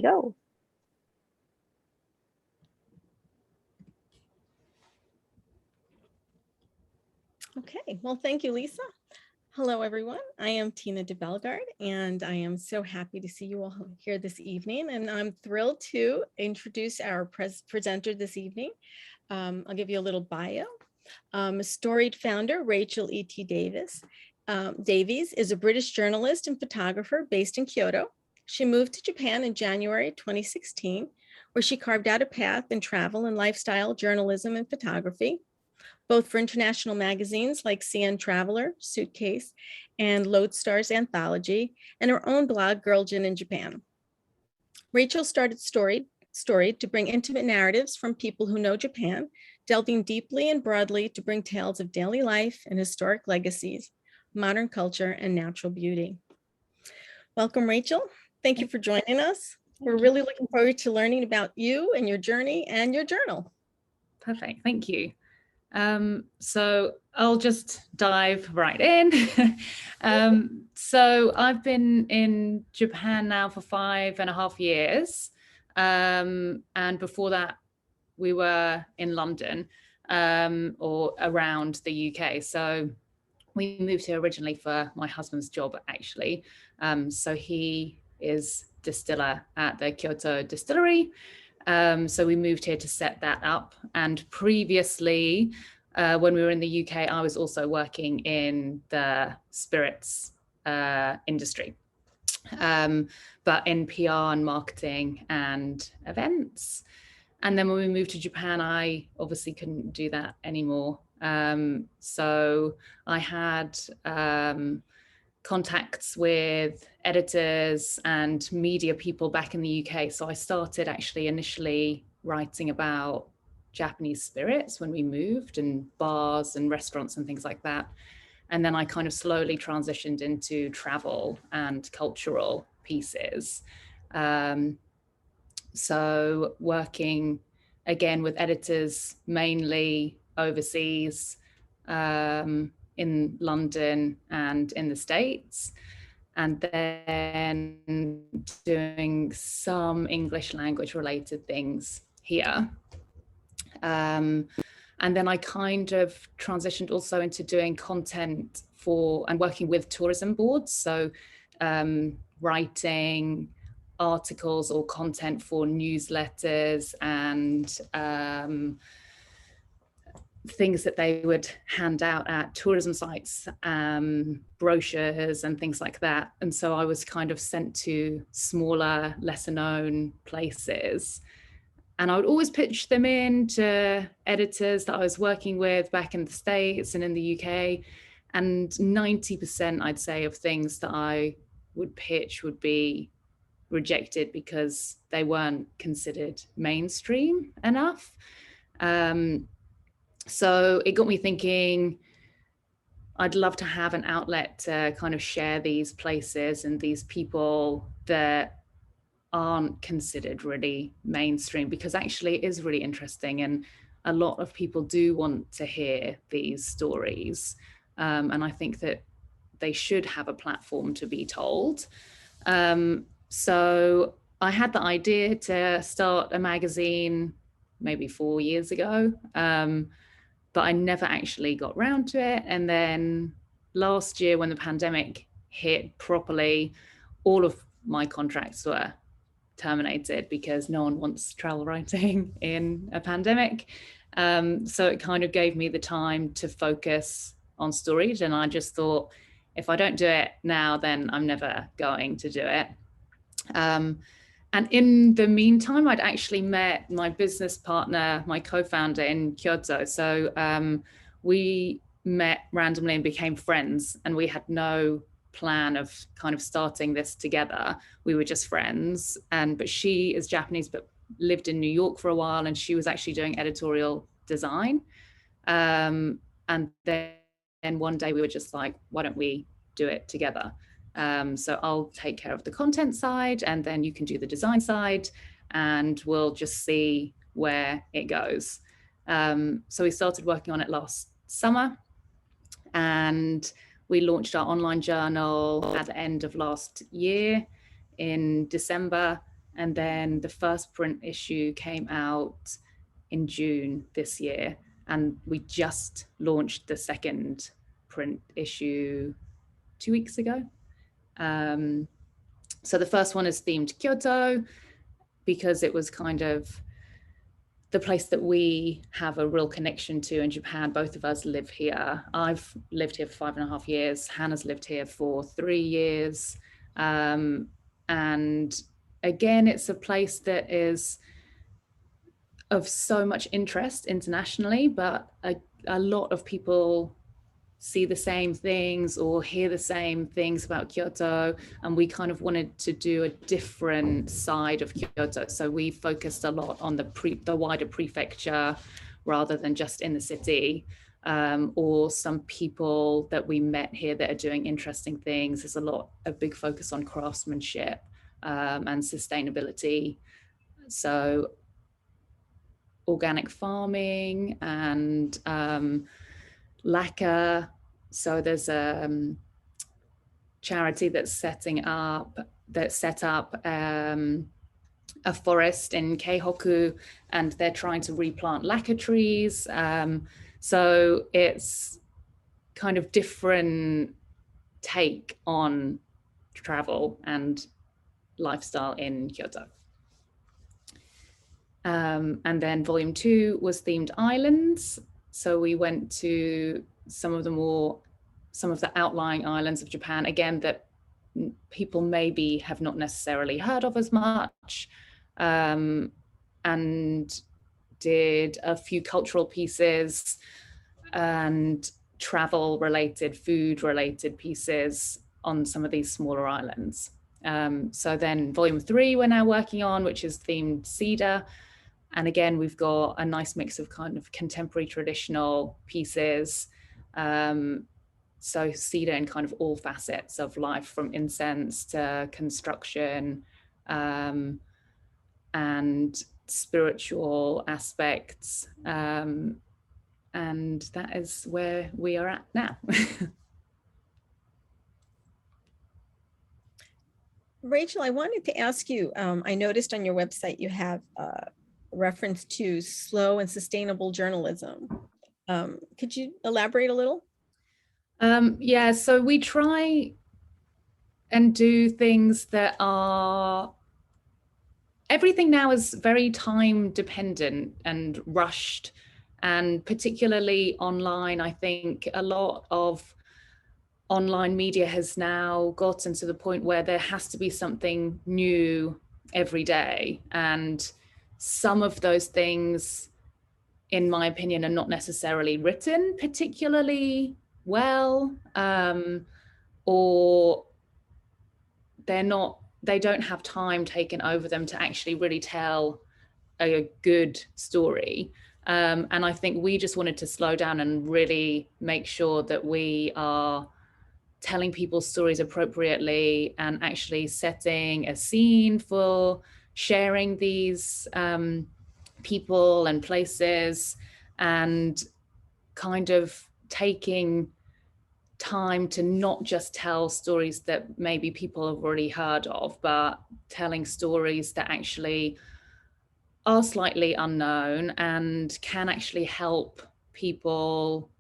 go. Okay, well, thank you, Lisa. Hello, everyone. I am Tina deBellegarde, and I am so happy to see you all here this evening. And I'm thrilled to introduce our presenter this evening. I'll give you a little bio. Storied founder, Rachel E.T. Davies. Davies is a British journalist and photographer based in Kyoto. She moved to Japan in January 2016, where she carved out a path in travel and lifestyle journalism and photography, both for international magazines like CN Traveler, Suitcase, and Loadstar's Anthology, and her own blog, Girl Gin in Japan. Rachel started Storied to bring intimate narratives from people who know Japan, delving deeply and broadly to bring tales of daily life and historic legacies, modern culture, and natural beauty. Welcome, Rachel. Thank you for joining us. We're really looking forward to learning about you and your journey and your journal. Perfect, thank you. So I'll just dive right in. So I've been in Japan now for 5.5 years. And before that, we were in London or around the UK. So we moved here originally for my husband's job, actually. So he is distiller at the Kyoto distillery. So we moved here to set that up. And previously, when we were in the UK, I was also working in the spirits industry, but in PR and marketing and events. And then when we moved to Japan, I obviously couldn't do that anymore. So I had contacts with editors and media people back in the UK. So I started actually initially writing about Japanese spirits when we moved, and bars and restaurants and things like that. And then I kind of slowly transitioned into travel and cultural pieces. So working again with editors, mainly overseas, in London and in the States, and then doing some English language related things here. And then I kind of transitioned also into doing content for and working with tourism boards. So writing articles or content for newsletters and things that they would hand out at tourism sites, brochures and things like that. And so I was kind of sent to smaller, lesser known places. And I would always pitch them in to editors that I was working with back in the States and in the UK. And 90%, I'd say, of things that I would pitch would be rejected because they weren't considered mainstream enough. So it got me thinking, I'd love to have an outlet to kind of share these places and these people that aren't considered really mainstream, because actually it is really interesting and a lot of people do want to hear these stories. And I think that they should have a platform to be told. So I had the idea to start a magazine maybe 4 years ago, but I never actually got round to it. And then last year when the pandemic hit properly, all of my contracts were terminated because no one wants travel writing in a pandemic. So it kind of gave me the time to focus on Storied. And I just thought, if I don't do it now, then I'm never going to do it. And in the meantime, I'd actually met my business partner, my co-founder in Kyoto. So we met randomly and became friends, and we had no plan of kind of starting this together. We were just friends. But she is Japanese, but lived in New York for a while, and she was actually doing editorial design. And then one day we were just like, why don't we do it together? So I'll take care of the content side and then you can do the design side, and we'll just see where it goes. So we started working on it last summer, and we launched our online journal at the end of last year in December. And then the first print issue came out in June this year. And we just launched the second print issue 2 weeks ago. So the first one is themed Kyoto because it was kind of the place that we have a real connection to in Japan. Both of us live here. I've lived here for 5.5 years. Hannah's lived here for 3 years. And again, it's a place that is of so much interest internationally, but a lot of people see the same things or hear the same things about Kyoto, and we kind of wanted to do a different side of Kyoto. So we focused a lot on the wider prefecture rather than just in the city, or some people that we met here that are doing interesting things. There's a big focus on craftsmanship and sustainability. So organic farming and lacquer. So there's a charity that's set up a forest in Keihoku, and they're trying to replant lacquer trees. So it's kind of different take on travel and lifestyle in Kyoto. And then volume 2 was themed islands. So we went to some of the outlying islands of Japan, again, that people maybe have not necessarily heard of as much, and did a few cultural pieces and travel related, food related pieces on some of these smaller islands. So then volume 3 we're now working on, which is themed cedar. And again, we've got a nice mix of kind of contemporary traditional pieces. So cedar in kind of all facets of life, from incense to construction, and spiritual aspects. And that is where we are at now. Rachel, I wanted to ask you, I noticed on your website you have reference to slow and sustainable journalism. Could you elaborate a little? Yeah, so we try and do things that are, everything now is very time dependent and rushed, and particularly online. I think a lot of online media has now gotten to the point where there has to be something new every day, and some of those things, in my opinion, are not necessarily written particularly well, or they don't have time taken over them to actually really tell a good story. And I think we just wanted to slow down and really make sure that we are telling people's stories appropriately and actually setting a scene for sharing these people and places, and kind of taking time to not just tell stories that maybe people have already heard of, but telling stories that actually are slightly unknown and can actually help people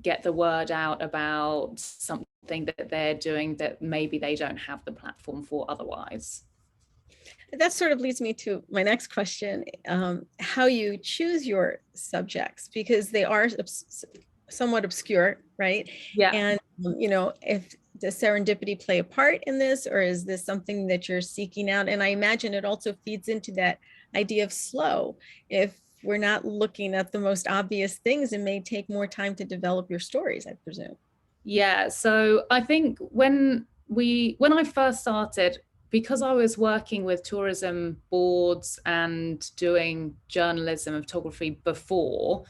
get the word out about something that they're doing that maybe they don't have the platform for otherwise. That sort of leads me to my next question, how you choose your subjects, because they are somewhat obscure, right? Yeah. And, if does serendipity play a part in this, or is this something that you're seeking out? And I imagine it also feeds into that idea of slow. If we're not looking at the most obvious things, it may take more time to develop your stories, I presume. Yeah, so I think when I first started, because I was working with tourism boards and doing journalism and photography before,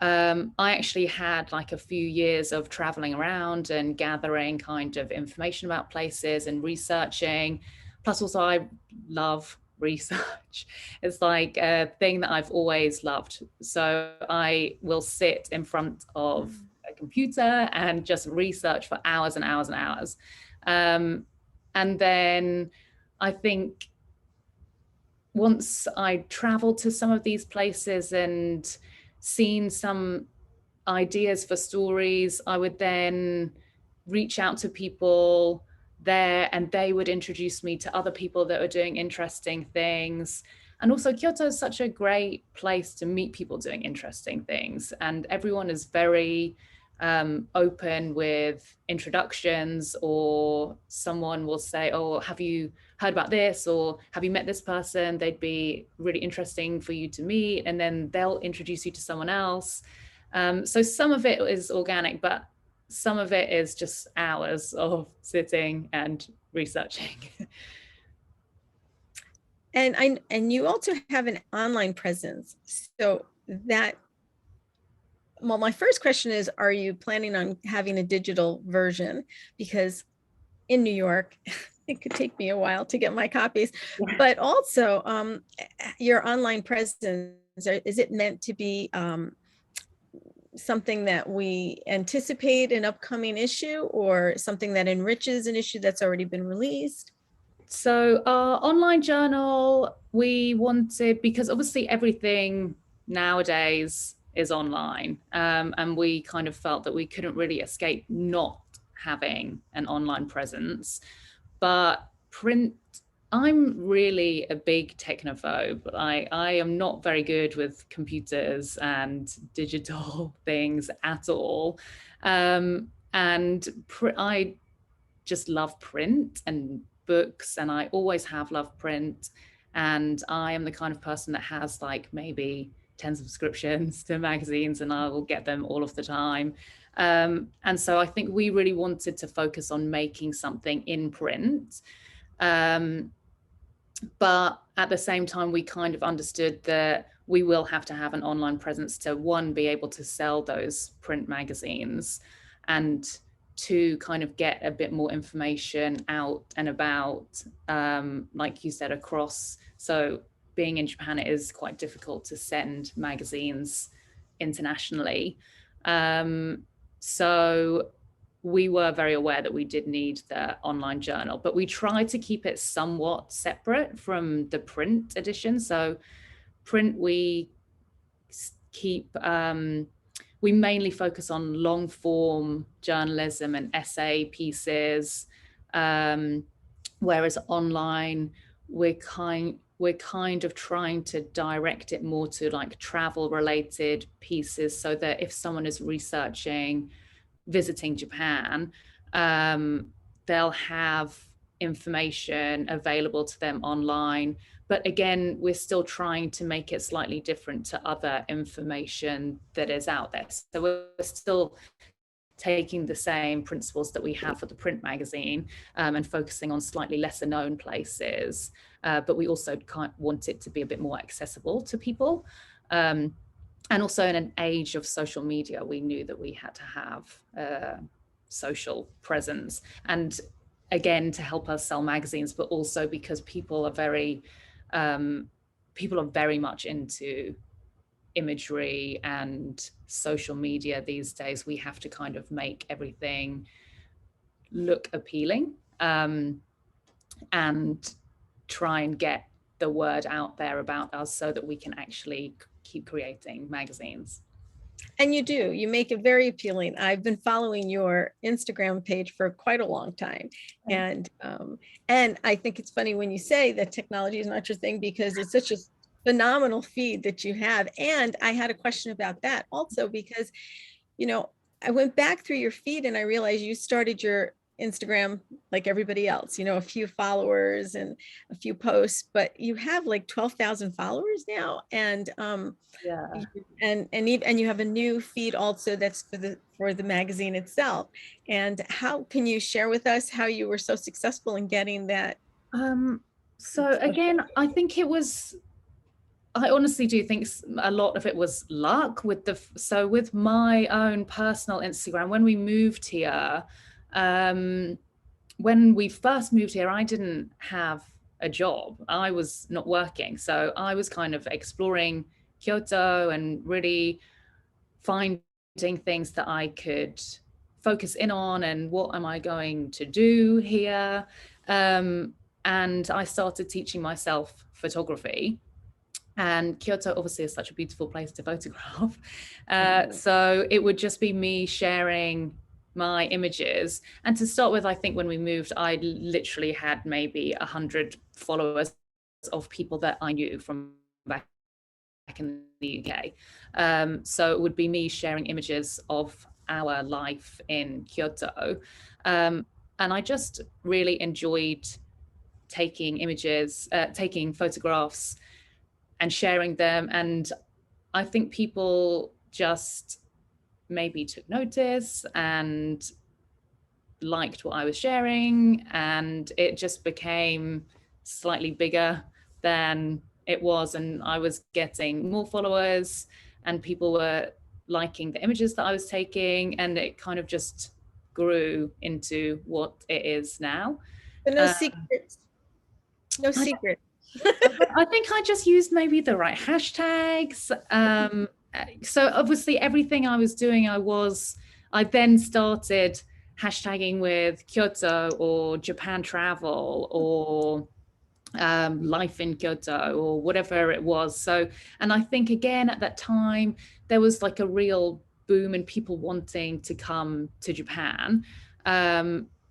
I actually had like a few years of traveling around and gathering kind of information about places and researching. Plus also I love research. It's like a thing that I've always loved. So I will sit in front of a computer and just research for hours and hours and hours. And then I think once I traveled to some of these places and seen some ideas for stories, I would then reach out to people there and they would introduce me to other people that are doing interesting things. And also Kyoto is such a great place to meet people doing interesting things, and everyone is very open with introductions, or someone will say, oh, have you heard about this, or have you met this person? They'd be really interesting for you to meet, and then they'll introduce you to someone else. So some of it is organic, but some of it is just hours of sitting and researching. And you also have an online presence. So that, well, my first question is, are you planning on having a digital version? Because in New York, it could take me a while to get my copies, but also your online presence, is it meant to be something that we anticipate an upcoming issue, or something that enriches an issue that's already been released? So our online journal, we wanted, because obviously everything nowadays is online, and we kind of felt that we couldn't really escape not having an online presence. But print, I'm really a big technophobe. I am not very good with computers and digital things at all. And I just love print and books, and I always have loved print. And I am the kind of person that has like maybe 10 subscriptions to magazines, and I will get them all of the time. And so I think we really wanted to focus on making something in print. But at the same time, we kind of understood that we will have to have an online presence to, one, be able to sell those print magazines, and to kind of get a bit more information out and about, like you said, across. So being in Japan, it is quite difficult to send magazines internationally. So we were very aware that we did need the online journal, but we tried to keep it somewhat separate from the print edition. So print, we keep, we mainly focus on long form journalism and essay pieces, whereas online we're kind of trying to direct it more to like travel related pieces, so that if someone is researching visiting Japan, they'll have information available to them online. But again, we're still trying to make it slightly different to other information that is out there. So we're still taking the same principles that we have for the print magazine, and focusing on slightly lesser known places. But we also want it to be a bit more accessible to people. And also in an age of social media, we knew that we had to have a social presence. And again, to help us sell magazines, but also because people are very much into imagery and social media these days. We have to kind of make everything look appealing, and try and get the word out there about us, so that we can actually keep creating magazines. And you make it very appealing. I've been following your Instagram page for quite a long time. And I think it's funny when you say that technology is not your thing, because it's such a phenomenal feed that you have. And I had a question about that also, because, I went back through your feed and I realized you started your Instagram like everybody else, a few followers and a few posts, but you have like 12,000 followers now. And Yeah. and you have a new feed also that's for the magazine itself. And how can you share with us how you were so successful in getting that? So again, I think I honestly do think a lot of it was luck with with my own personal Instagram. When we moved here, when we first moved here, I didn't have a job. I was not working. So I was kind of exploring Kyoto and really finding things that I could focus in on, and what am I going to do here. and I started teaching myself photography. And Kyoto obviously is such a beautiful place to photograph. So it would just be me sharing my images. And to start with, I think when we moved, I literally had maybe 100 followers of people that I knew from back in the UK. So it would be me sharing images of our life in Kyoto. And I just really enjoyed taking images, taking photographs and sharing them. And I think people just maybe took notice and liked what I was sharing, and it just became slightly bigger than it was, and I was getting more followers and people were liking the images that I was taking, and it kind of just grew into what it is now. But no secrets. No secret. I think I just used maybe the right hashtags. So obviously everything I was doing, I then started hashtagging with Kyoto or Japan travel or life in Kyoto or whatever it was. So, and I think again at that time, there was like a real boom in people wanting to come to Japan.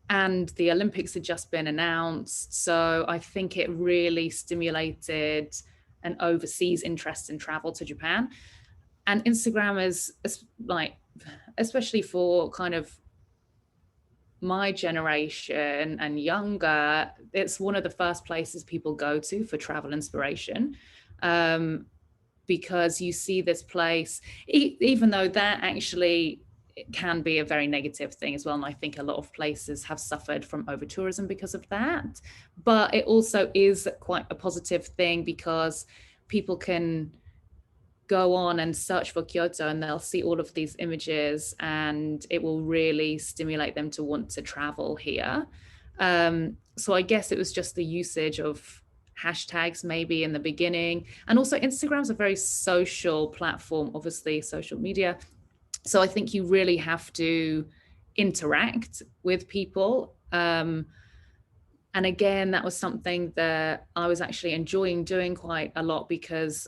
And the Olympics had just been announced. So I think it really stimulated an overseas interest in travel to Japan. And Instagram is like, especially for kind of my generation and younger, it's one of the first places people go to for travel inspiration. Because you see this place, even though that actually it can be a very negative thing as well. And I think a lot of places have suffered from over tourism because of that. But it also is quite a positive thing because people can go on and search for Kyoto and they'll see all of these images and it will really stimulate them to want to travel here. So I guess it was just the usage of hashtags maybe in the beginning. And also Instagram's a very social platform, obviously social media. So I think you really have to interact with people. And again, that was something that I was actually enjoying doing quite a lot because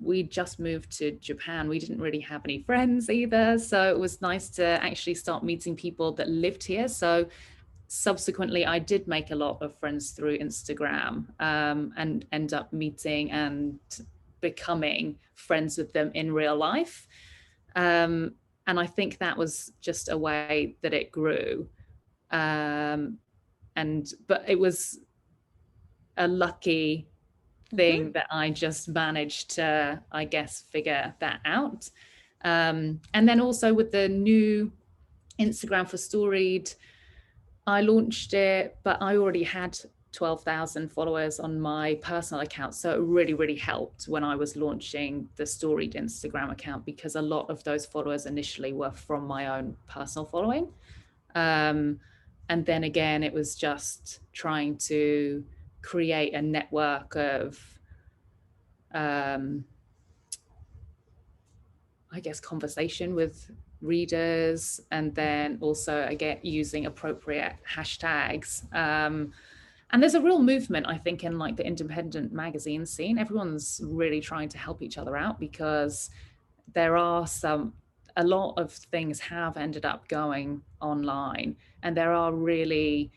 we just moved to Japan. We didn't really have any friends either. So it was nice to actually start meeting people that lived here. So subsequently, I did make a lot of friends through Instagram, and end up meeting and becoming friends with them in real life. And I think that was just a way that it grew. But it was a lucky thing that I just managed to, I guess, figure that out. And then also with the new Instagram for Storied, I launched it, but I already had 12,000 followers on my personal account. So it really, really helped when I was launching the Storied Instagram account because a lot of those followers initially were from my own personal following. And then again, it was just trying to create a network of, I guess, conversation with readers, and then also again using appropriate hashtags. And there's a real movement, I think, in like the independent magazine scene. Everyone's really trying to help each other out because there are a lot of things have ended up going online, and there are really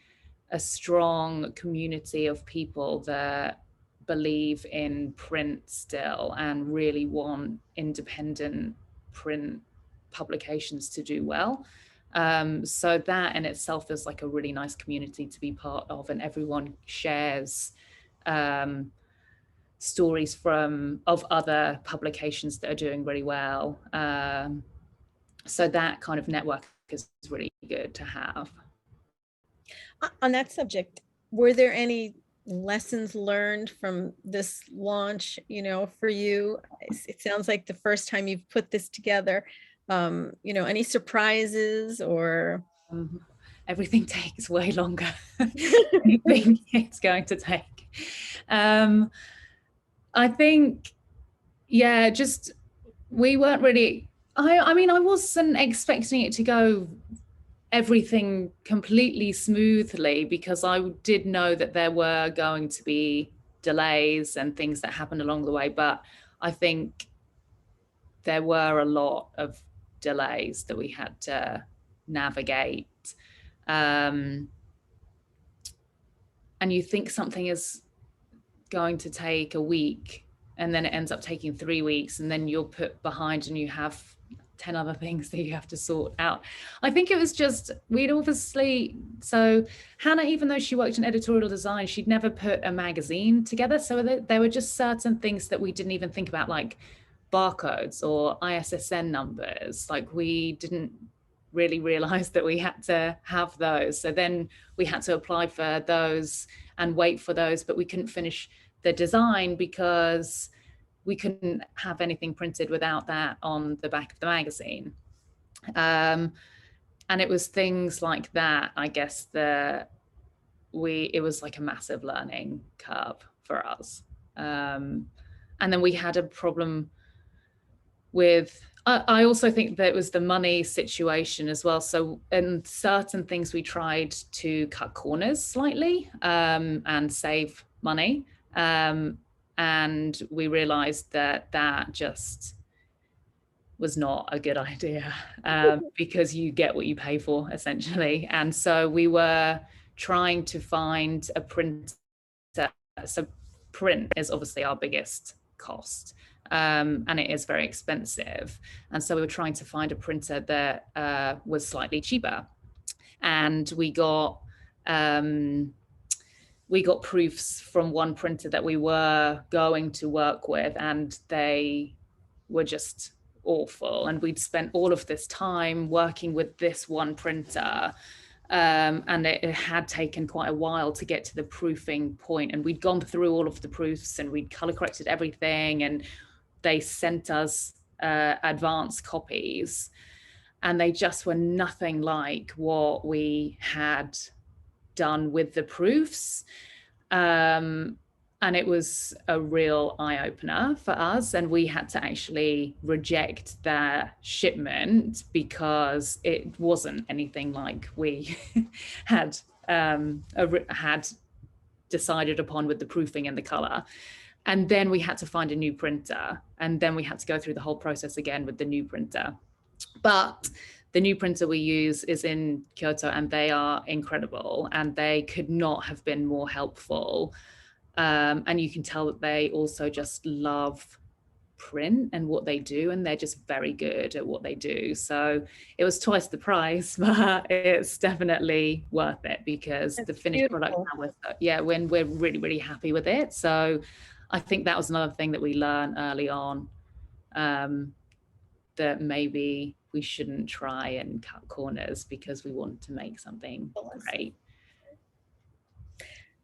a strong community of people that believe in print still and really want independent print publications to do well. So that in itself is like a really nice community to be part of, and everyone shares stories of other publications that are doing really well. So that kind of network is really good to have. On that subject, were there any lessons learned from this launch, for you? It sounds like the first time you've put this together. Any surprises or? Everything takes way longer than you think it's going to take. I think, yeah, we weren't really, I mean, I wasn't expecting it to go everything completely smoothly, because I did know that there were going to be delays and things that happened along the way. But I think there were a lot of delays that we had to navigate. And you think something is going to take a week, and then it ends up taking 3 weeks, and then you're put behind and you have 10 other things that you have to sort out. I think it was just, we'd obviously, so Hannah, even though she worked in editorial design, she'd never put a magazine together. So there were just certain things that we didn't even think about, like barcodes or ISSN numbers. Like we didn't really realize that we had to have those. So then we had to apply for those and wait for those, but we couldn't finish the design because we couldn't have anything printed without that on the back of the magazine. And it was things like that, I guess, that it was like a massive learning curve for us. And then we had a problem with, I also think that it was the money situation as well. So in certain things we tried to cut corners slightly and save money. And we realized that that just was not a good idea, because you get what you pay for, essentially. And so we were trying to find a printer. So print is obviously our biggest cost, and it is very expensive. And so we were trying to find a printer that was slightly cheaper. And we got proofs from one printer that we were going to work with, and they were just awful. And we'd spent all of this time working with this one printer, and it had taken quite a while to get to the proofing point. And we'd gone through all of the proofs and we'd color corrected everything, and they sent us advanced copies, and they just were nothing like what we had done with the proofs. And it was a real eye-opener for us, and we had to actually reject their shipment because it wasn't anything like we had decided upon with the proofing and the color. And then we had to find a new printer, and then we had to go through the whole process again with the new printer. But the new printer we use is in Kyoto, and they are incredible, and they could not have been more helpful. And you can tell that they also just love print and what they do, and they're just very good at what they do. So it was twice the price, but it's definitely worth it, because the finished product now, when we're really, really happy with it. So I think that was another thing that we learned early on, that maybe we shouldn't try and cut corners because we want to make something great.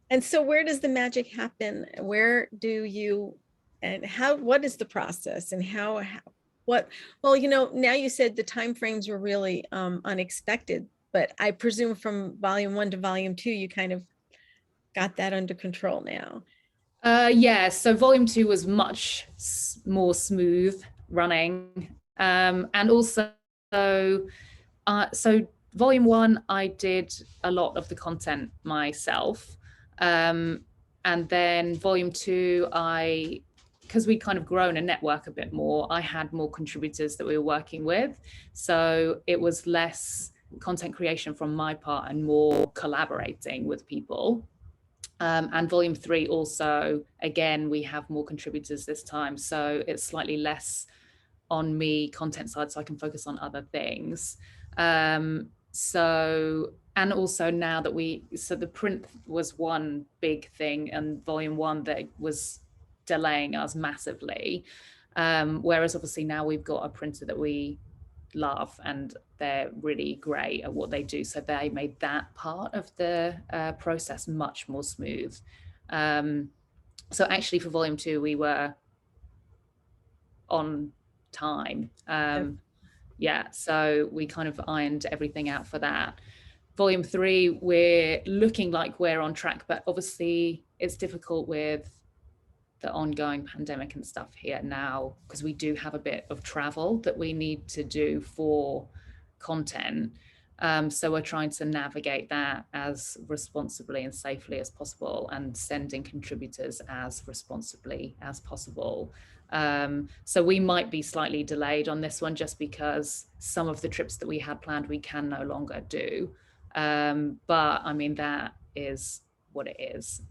And so where does the magic happen? Where do you, and how, what is the process, and what, well, you know, now you said the timeframes were really unexpected, but I presume from volume 1 to volume 2, you kind of got that under control now. Yeah, so volume 2 was much more smooth running. And also, so volume 1, I did a lot of the content myself. And then volume 2, because we'd kind of grown a network a bit more, I had more contributors that we were working with. So it was less content creation from my part and more collaborating with people. And volume 3 also, again, we have more contributors this time. So it's slightly less on me content side, so I can focus on other things. And also now that the print was one big thing, and volume 1 that was delaying us massively. Whereas obviously now we've got a printer that we love, and they're really great at what they do. So they made that part of the process much more smooth. So actually for volume 2, we were on time. Yeah, so we kind of ironed everything out for that. Volume 3, we're looking like we're on track, but obviously it's difficult with the ongoing pandemic and stuff here now, because we do have a bit of travel that we need to do for content. So we're trying to navigate that as responsibly and safely as possible, and sending contributors as responsibly as possible. So we might be slightly delayed on this one just because some of the trips that we had planned we can no longer do. But I mean, that is what it is.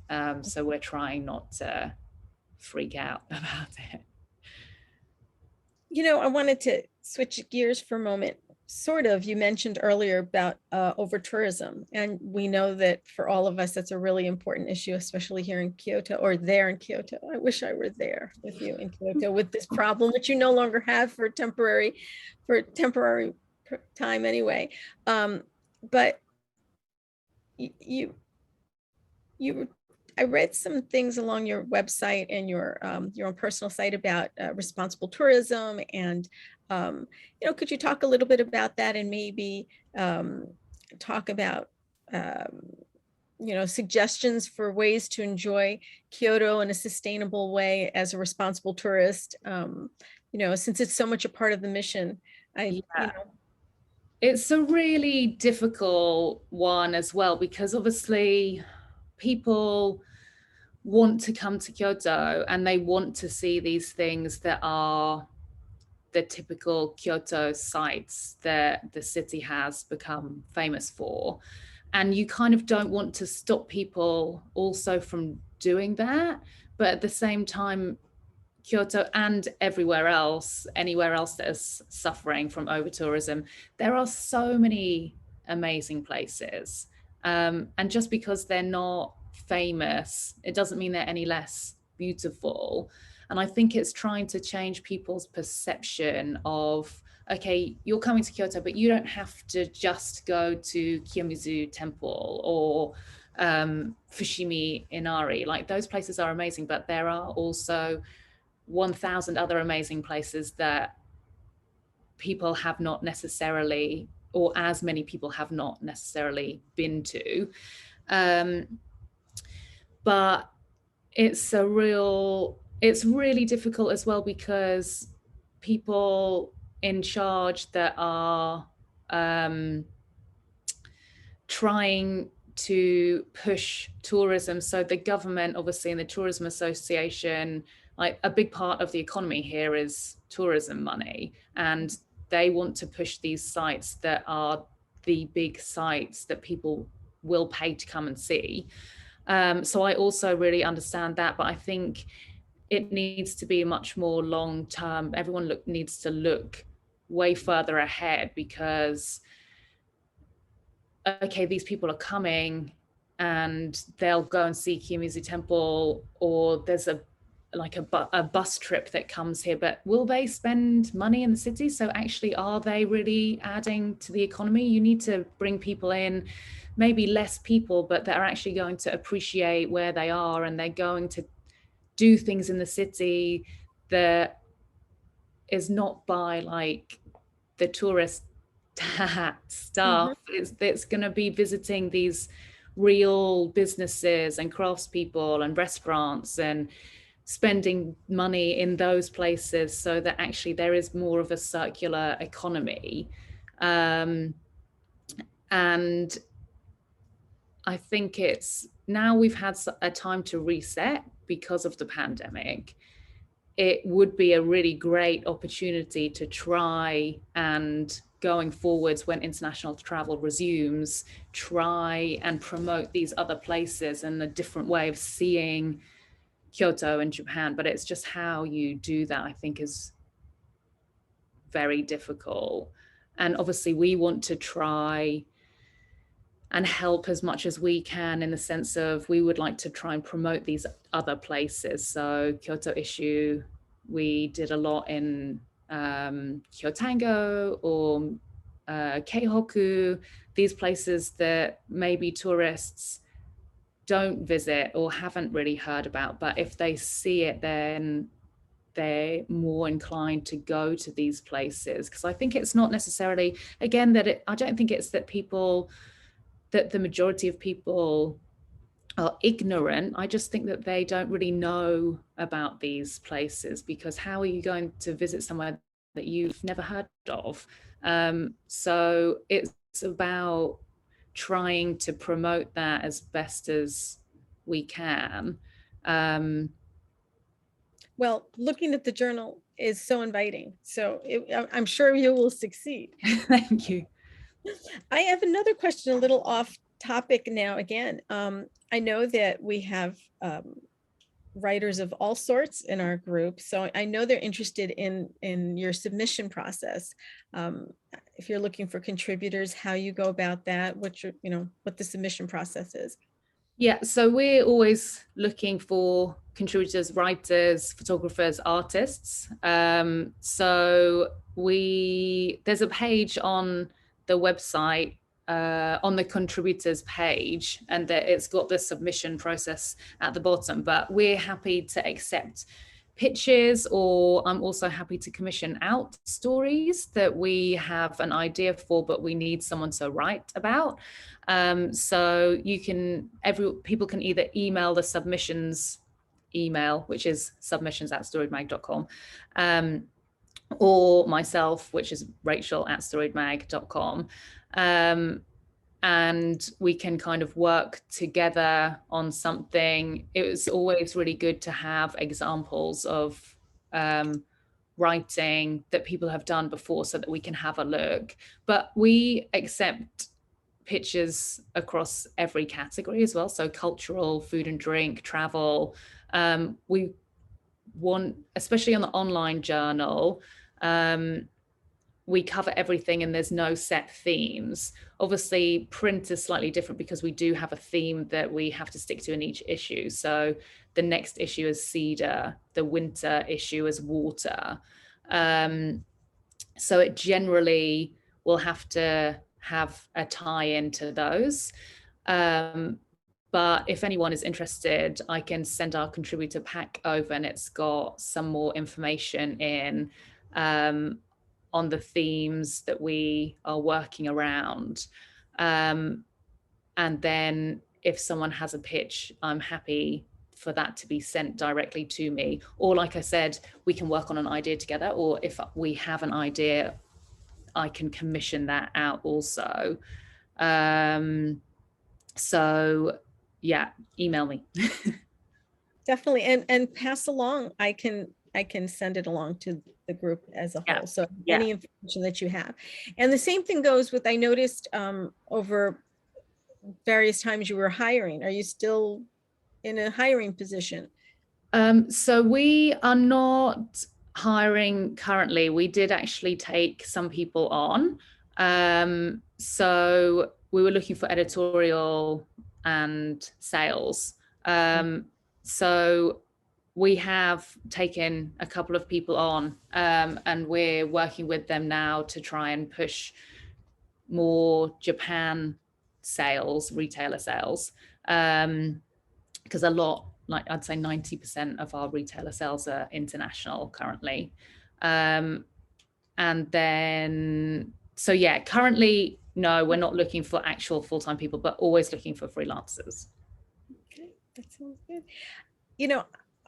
So we're trying not to freak out about it. You know, I wanted to switch gears for a moment. Sort of, you mentioned earlier about over tourism, and we know that for all of us, that's a really important issue, especially here in Kyoto, or there in Kyoto. I wish I were there with you in Kyoto with this problem, which you no longer have for temporary time anyway. But you I read some things along your website and your own personal site about responsible tourism, and you know, could you talk a little bit about that, and maybe talk about you know, suggestions for ways to enjoy Kyoto in a sustainable way as a responsible tourist? You know, since it's so much a part of the mission. You know, it's a really difficult one as well, because obviously people want to come to Kyoto and they want to see these things that are the typical Kyoto sites that the city has become famous for. And you kind of don't want to stop people also from doing that. But at the same time, Kyoto and everywhere else, anywhere else that is suffering from over tourism, there are so many amazing places. And just because they're not famous, it doesn't mean they're any less beautiful. And I think it's trying to change people's perception of, okay, you're coming to Kyoto, but you don't have to just go to Kiyomizu Temple or Fushimi Inari. Like, those places are amazing, but there are also 1,000 other amazing places that people have not necessarily, or as many people have not necessarily been to. But it's really difficult as well, because people in charge that are trying to push tourism. So the government, obviously, and the Tourism Association, like, a big part of the economy here is tourism money, and they want to push these sites that are the big sites that people will pay to come and see. So I also really understand that, but I think it needs to be much more long term. Everyone needs to look way further ahead, because okay, these people are coming and they'll go and see Kiyomizu Temple, or there's a bus trip that comes here, but will they spend money in the city? So actually, are they really adding to the economy? You need to bring people in, maybe less people, but that are actually going to appreciate where they are, and they're going to do things in the city that is not by like the tourist stuff. It's going to be visiting these real businesses and craftspeople and restaurants, and spending money in those places, so that actually there is more of a circular economy. And I think it's, now we've had a time to reset because of the pandemic. It would be a really great opportunity to try, and going forwards when international travel resumes, try and promote these other places and a different way of seeing Kyoto and Japan. But it's just how you do that, I think, is very difficult. And obviously we want to try and help as much as we can, in the sense of, we would like to try and promote these other places. So Kyoto Issue, we did a lot in Kyotango or Keihoku, these places that maybe tourists don't visit or haven't really heard about, but if they see it, then they're more inclined to go to these places. Because I think it's not necessarily, again, I don't think it's that the majority of people are ignorant. I just think that they don't really know about these places, because how are you going to visit somewhere that you've never heard of? So it's it's about trying to promote that as best as we can. Well, looking at the journal is so inviting. So I'm sure you will succeed. Thank you. I have another question, a little off topic now again. I know that we have writers of all sorts in our group, so I know they're interested in your submission process. If you're looking for contributors, how you go about that, what the submission process is. Yeah, so we're always looking for contributors, writers, photographers, artists. So there's a page on the website, on the contributors page, and it's got the submission process at the bottom, but we're happy to accept pitches, or I'm also happy to commission out stories that we have an idea for, but we need someone to write about. So people can either email the submissions email, which is submissions@storiedmag.com, or myself, which is Rachel@storiedmag.com. And we can kind of work together on something. It was always really good to have examples of writing that people have done before so that we can have a look. But we accept pitches across every category as well. So cultural, food and drink, travel. We want, especially on the online journal, we cover everything and there's no set themes. Obviously, print is slightly different because we do have a theme that we have to stick to in each issue. So the next issue is cedar, the winter issue is water. So it generally will have to have a tie-in to those. But if anyone is interested, I can send our contributor pack over, and it's got some more information in on the themes that we are working around. And then if someone has a pitch, I'm happy for that to be sent directly to me. Or like I said, we can work on an idea together, or if we have an idea, I can commission that out also. So yeah, email me. Definitely, and pass along. I can send it along to the group as a whole. So any information that you have. And the same thing goes with, I noticed over various times you were hiring. Are you still in a hiring position? So we are not hiring currently. We did actually take some people on. So we were looking for editorial and sales. So we have taken a couple of people on, and we're working with them now to try and push more Japan sales, retailer sales, because a lot, like I'd say 90% of our retailer sales are international currently. And then, so yeah, currently, no, we're not looking for actual full-time people, but always looking for freelancers. Okay, that sounds good.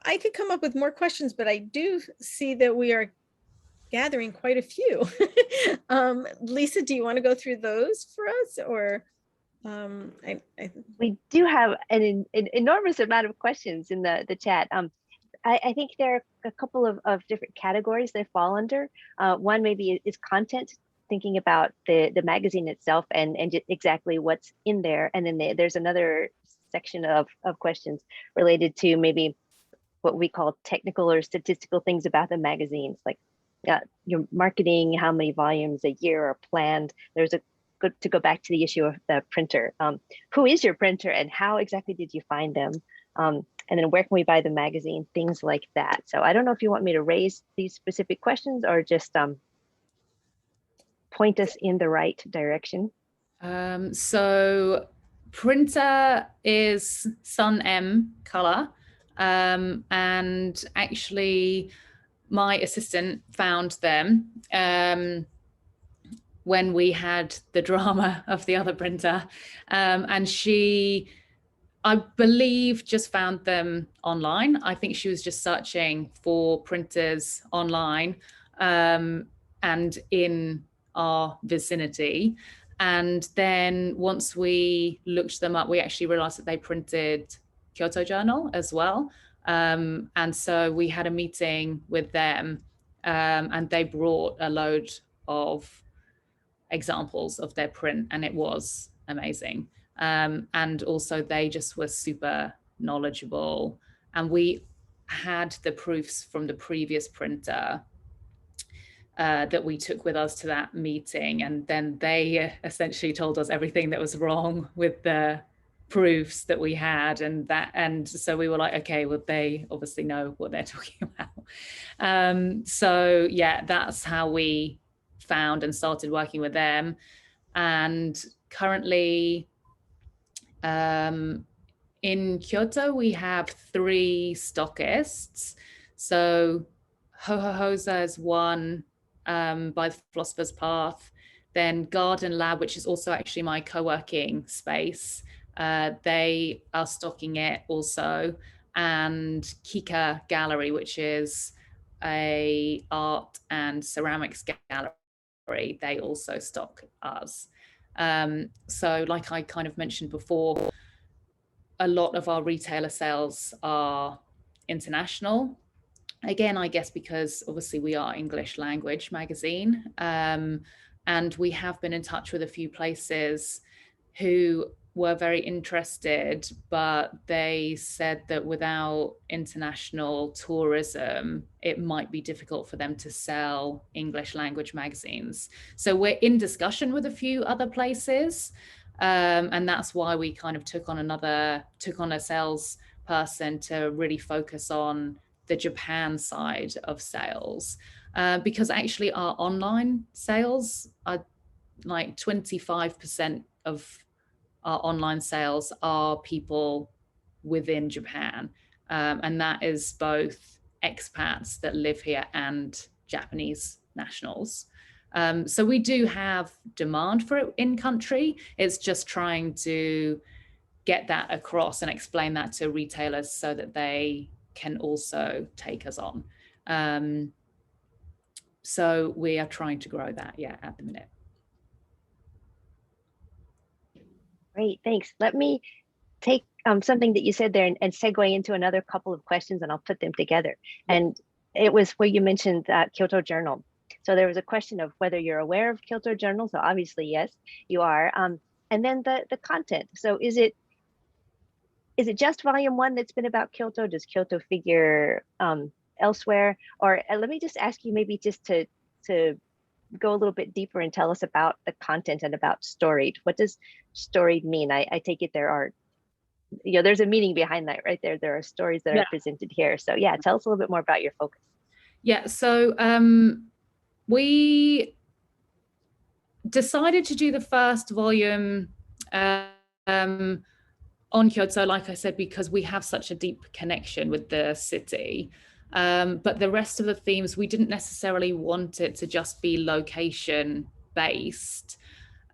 I could come up with more questions, but I do see that we are gathering quite a few. Lisa, do you want to go through those for us, or? We do have an enormous amount of questions in the chat. I think there are a couple of different categories they fall under. One maybe is content, thinking about the magazine itself and exactly what's in there. And then there's another section of questions related to maybe what we call technical or statistical things about the magazines, like your marketing, how many volumes a year are planned. There's to go back to the issue of the printer. Who is your printer and how exactly did you find them? And then where can we buy the magazine? Things like that. So I don't know if you want me to raise these specific questions or just point us in the right direction. So printer is Sunmcolor. And actually my assistant found them when we had the drama of the other printer, and she, I believe, just found them online. I think she was just searching for printers online and in our vicinity. And then once we looked them up, we actually realized that they printed Kyoto Journal as well. And so we had a meeting with them, and they brought a load of examples of their print, and it was amazing. And also they just were super knowledgeable. And we had the proofs from the previous printer that we took with us to that meeting, and then they essentially told us everything that was wrong with the proofs that we had, and so we were like, okay, well, they obviously know what they're talking about. So yeah, that's how we found and started working with them. And currently in Kyoto we have 3 stockists. So Hohohosa is one, by the Philosopher's Path, then Garden Lab, which is also actually my co-working space, they are stocking it also, and Kika Gallery, which is a art and ceramics gallery, they also stock us. So like I kind of mentioned before, a lot of our retailer sales are international. Again, I guess because obviously we are English language magazine, and we have been in touch with a few places who were very interested, but they said that without international tourism, it might be difficult for them to sell English language magazines. So we're in discussion with a few other places, and that's why we kind of took on a sales person to really focus on the Japan side of sales, because actually our online sales are like 25% of our online sales are people within Japan. And that is both expats that live here and Japanese nationals. So we do have demand for it in country. It's just trying to get that across and explain that to retailers so that they can also take us on. So we are trying to grow that, yeah, at the minute. Great, thanks. Let me take something that you said there and segue into another couple of questions, and I'll put them together. Yeah. And it was where you mentioned Kyoto Journal. So there was a question of whether you're aware of Kyoto Journal. So obviously, yes, you are. And then the content. So is it just volume 1 that's been about Kyoto? Does Kyoto figure elsewhere? Or let me just ask you maybe just to go a little bit deeper and tell us about the content and about Storied. What does Storied mean? I take it there are, there's a meaning behind that, right? There are stories that are presented here. So yeah, tell us a little bit more about your focus. Yeah, so we decided to do the first volume on Kyoto, like I said, because we have such a deep connection with the city. But the rest of the themes, we didn't necessarily want it to just be location based.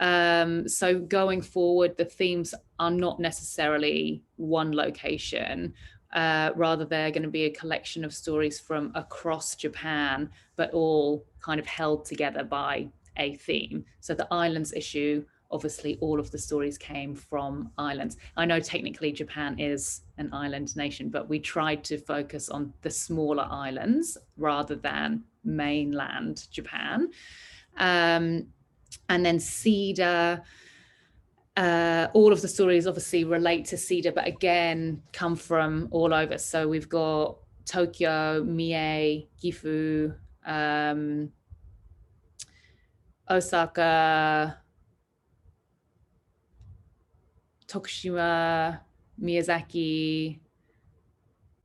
So going forward, the themes are not necessarily one location. Rather, they're going to be a collection of stories from across Japan, but all kind of held together by a theme. So the islands issue, obviously all of the stories came from islands. I know technically Japan is an island nation, but we tried to focus on the smaller islands rather than mainland Japan. And then Cedar, all of the stories obviously relate to Cedar, but again, come from all over. So we've got Tokyo, Mie, Gifu, Osaka, Tokushima, Miyazaki.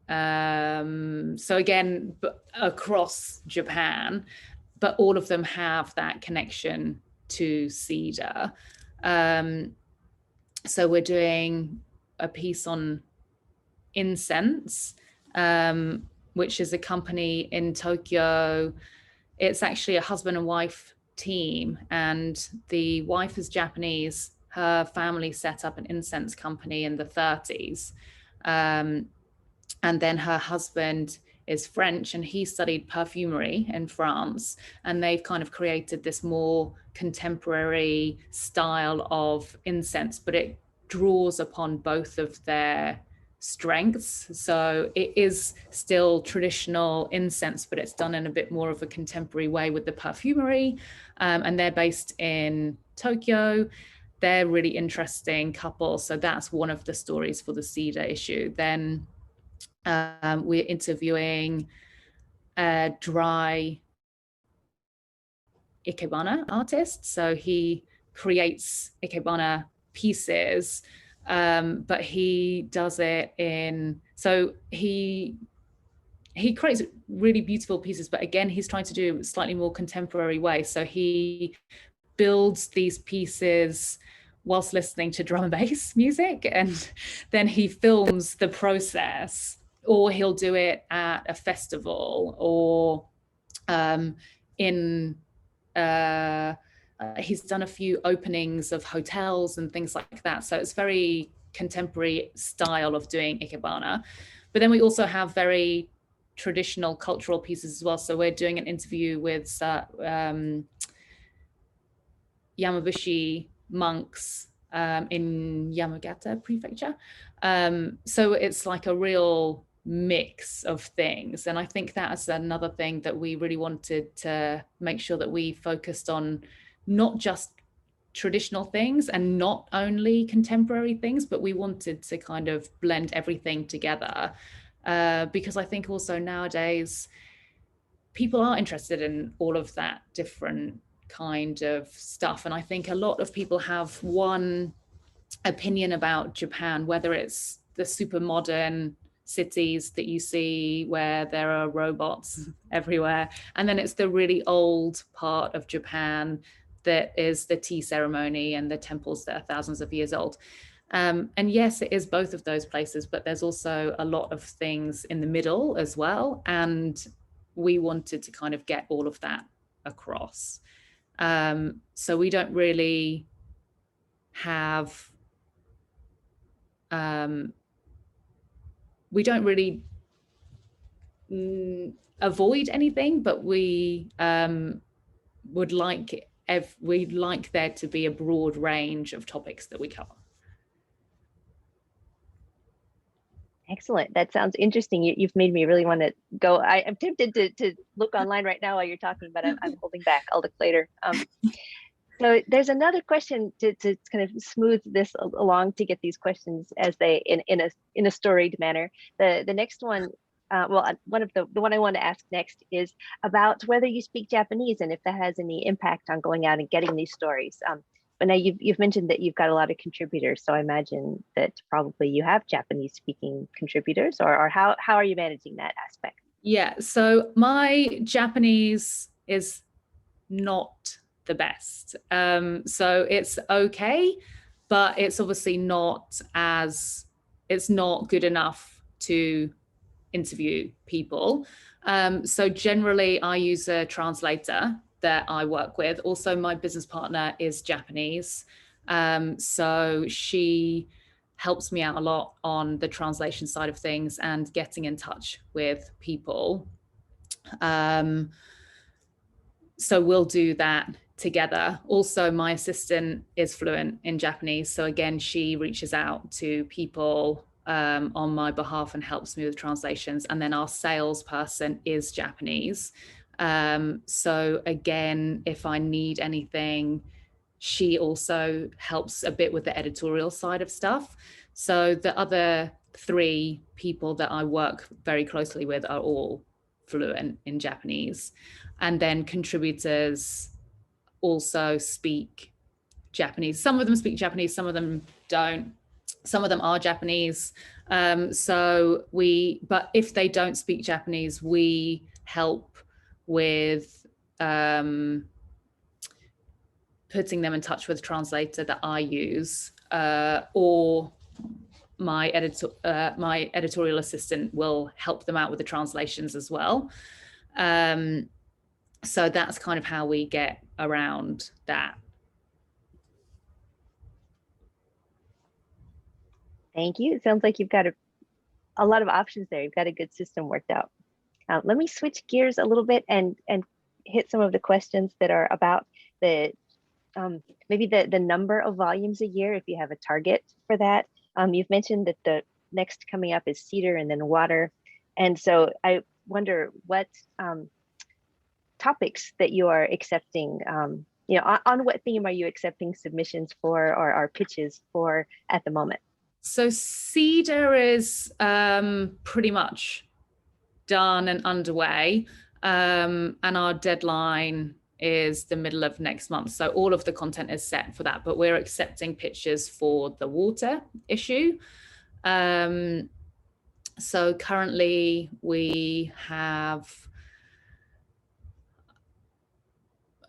So again, across Japan, but all of them have that connection to Cedar. So we're doing a piece on Incense, which is a company in Tokyo. It's actually a husband and wife team, and the wife is Japanese. Her family set up an incense company in the 30s. And then her husband is French, and he studied perfumery in France, and they've kind of created this more contemporary style of incense, but it draws upon both of their strengths. So it is still traditional incense, but it's done in a bit more of a contemporary way with the perfumery. And they're based in Tokyo. They're really interesting couple. So that's one of the stories for the Cedar issue. Then we're interviewing a dry ikebana artist. So he creates ikebana pieces, but he does it in, so he creates really beautiful pieces, but again, he's trying to do a slightly more contemporary way. So he builds these pieces whilst listening to drum and bass music, and then he films the process, or he'll do it at a festival, or he's done a few openings of hotels and things like that. So it's very contemporary style of doing ikebana. But then we also have very traditional cultural pieces as well. So we're doing an interview with Yamabushi monks in Yamagata prefecture. So it's like a real mix of things. And I think that's another thing that we really wanted to make sure that we focused on, not just traditional things and not only contemporary things, but we wanted to kind of blend everything together. Because I think also nowadays people are interested in all of that different kind of stuff. And I think a lot of people have one opinion about Japan, whether it's the super modern cities that you see where there are robots everywhere, and then it's the really old part of Japan that is the tea ceremony and the temples that are thousands of years old. And yes, it is both of those places, but there's also a lot of things in the middle as well. And we wanted to kind of get all of that across. So we don't really have, we don't really avoid anything, but we would like, we'd like there to be a broad range of topics that we cover. Excellent. That sounds interesting. You've made me really want to go. I'm tempted to look online right now while you're talking, but I'm holding back. I'll look later. So there's another question to kind of smooth this along, to get these questions as they in a storied manner. The next one, one of the one I want to ask next is about whether you speak Japanese and if that has any impact on going out and getting these stories. But now you've mentioned that you've got a lot of contributors, so I imagine that probably you have Japanese speaking contributors, or how are you managing that aspect? Yeah, so my Japanese is not the best. So it's okay, but it's obviously not it's not good enough to interview people. So generally I use a translator that I work with. Also, my business partner is Japanese. So she helps me out a lot on the translation side of things and getting in touch with people. So we'll do that together. Also, my assistant is fluent in Japanese. So again, she reaches out to people on my behalf and helps me with translations. And then our salesperson is Japanese. So again, if I need anything, she also helps a bit with the editorial side of stuff. So the other three people that I work very closely with are all fluent in Japanese. And then contributors also speak Japanese. Some of them speak Japanese, some of them don't. Some of them are Japanese. But if they don't speak Japanese, we help with putting them in touch with a translator that I use, or my editorial assistant will help them out with the translations as well. So that's kind of how we get around that. Thank you. It sounds like you've got a lot of options there. You've got a good system worked out. Let me switch gears a little bit and hit some of the questions that are about the maybe the number of volumes a year, if you have a target for that. You've mentioned that the next coming up is cedar and then water. And so I wonder what topics that you are accepting, you know, on what theme are you accepting submissions for or pitches for at the moment? So cedar is pretty much done and underway. And our deadline is the middle of next month. So all of the content is set for that, but we're accepting pitches for the water issue. So currently we have